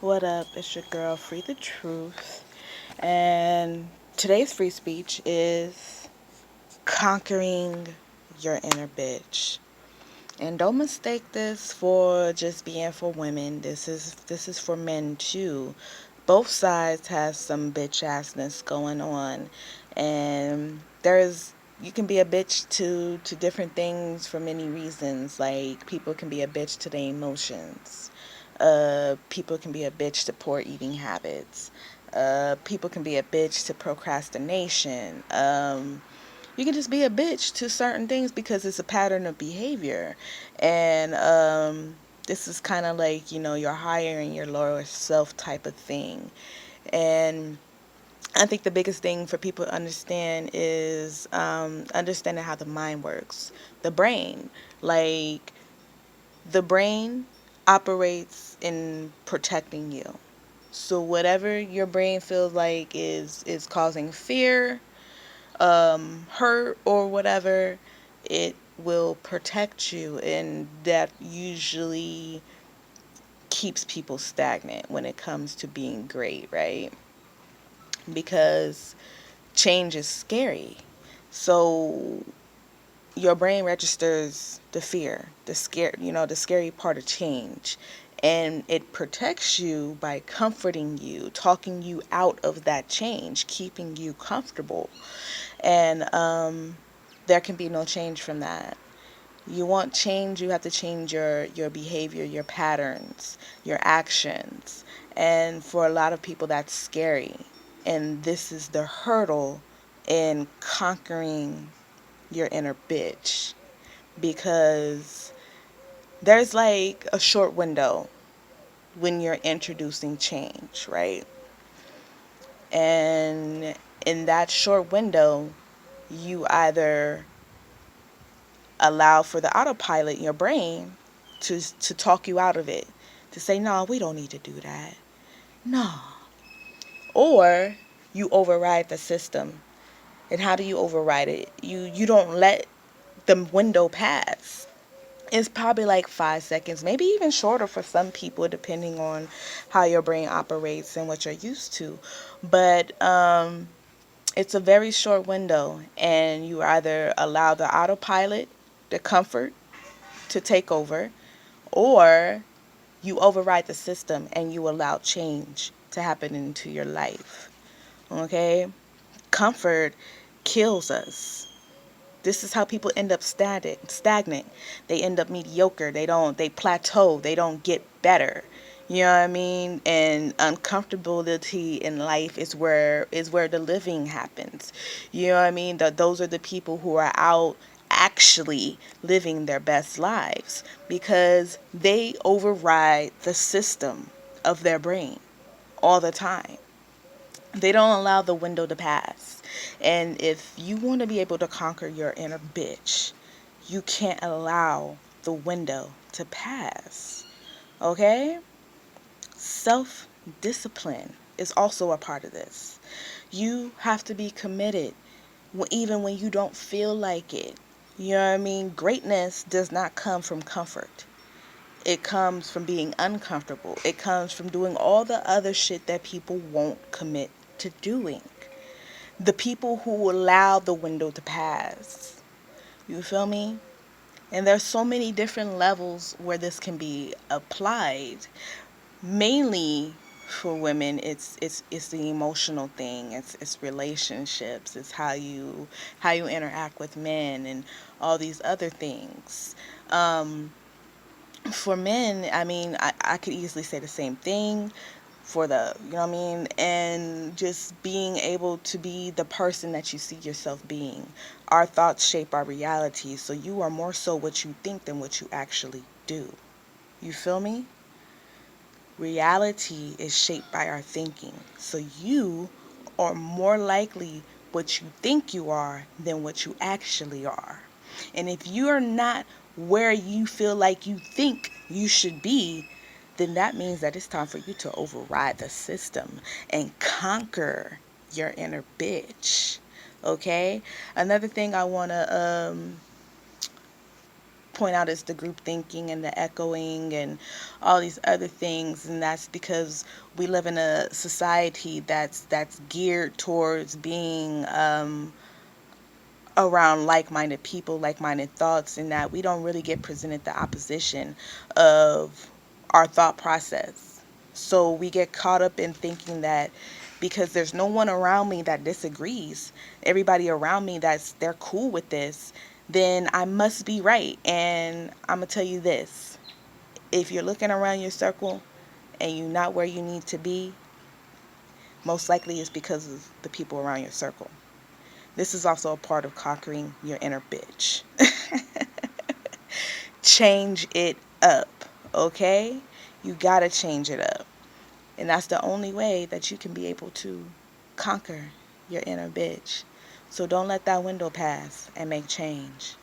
What up? It's your girl, Free the Truth. And today's free speech is conquering your inner bitch. And don't mistake this for just being for women. This is for men too. Both sides has some bitch assness going on. And you can be a bitch to different things for many reasons. Like people can be a bitch to their emotions. People can be a bitch to poor eating habits. People can be a bitch to procrastination. You can just be a bitch to certain things because it's a pattern of behavior. And this is kind of like, your higher and your lower self type of thing. And I think the biggest thing for people to understand is understanding how the mind works. The brain. Like, the brain operates in protecting you. So whatever your brain feels like is causing fear, hurt or whatever, it will protect you, and that usually keeps people stagnant when it comes to being great, right? Because change is scary. So your brain registers the fear, the scary part of change. And it protects you by comforting you, talking you out of that change, keeping you comfortable. And there can be no change from that. You want change, you have to change your behavior, your patterns, your actions. And for a lot of people, that's scary. And this is the hurdle in conquering your inner bitch, because there's like a short window when you're introducing change, right? And in that short window, you either allow for the autopilot in your brain to talk you out of it, to say, no, we don't need to do that. No. Or you override the system. And how do you override it? You don't let the window pass. It's probably like 5 seconds, maybe even shorter for some people, depending on how your brain operates and what you're used to. But it's a very short window, and you either allow the autopilot, the comfort, to take over, or you override the system and you allow change to happen into your life. Okay? Comfort kills us. This is how people end up stagnant. They end up mediocre. They plateau. They don't get better. You know what I mean? And uncomfortability in life is where the living happens. You know what I mean? Those are the people who are out actually living their best lives, because they override the system of their brain all the time. They don't allow the window to pass. And if you want to be able to conquer your inner bitch, you can't allow the window to pass. Okay? Self discipline is also a part of this. You have to be committed even when you don't feel like it. You know what I mean? Greatness does not come from comfort. It comes from being uncomfortable. It comes from doing all the other shit that people won't commit to doing. The people who allow the window to pass. You feel me? And there's so many different levels where this can be applied. Mainly for women, it's the emotional thing. It's relationships. It's how you interact with men and all these other things. For men, I mean, I could easily say the same thing for you know what I mean? And just being able to be the person that you see yourself being. Our thoughts shape our reality, so you are more so what you think than what you actually do. You feel me? Reality is shaped by our thinking, so you are more likely what you think you are than what you actually are. And if you are not where you feel like you think you should be, then that means that it's time for you to override the system and conquer your inner bitch. Okay? Another thing I want to point out is the group thinking and the echoing and all these other things, and that's because we live in a society that's geared towards being around like-minded people, like-minded thoughts, and that we don't really get presented the opposition of our thought process. So we get caught up in thinking that because there's no one around me that disagrees, everybody around me they're cool with this, then I must be right. And I'm gonna tell you this: if you're looking around your circle and you're not where you need to be, most likely it's because of the people around your circle. This is also a part of conquering your inner bitch. Change it up, okay? You gotta change it up. And that's the only way that you can be able to conquer your inner bitch. So don't let that window pass and make change.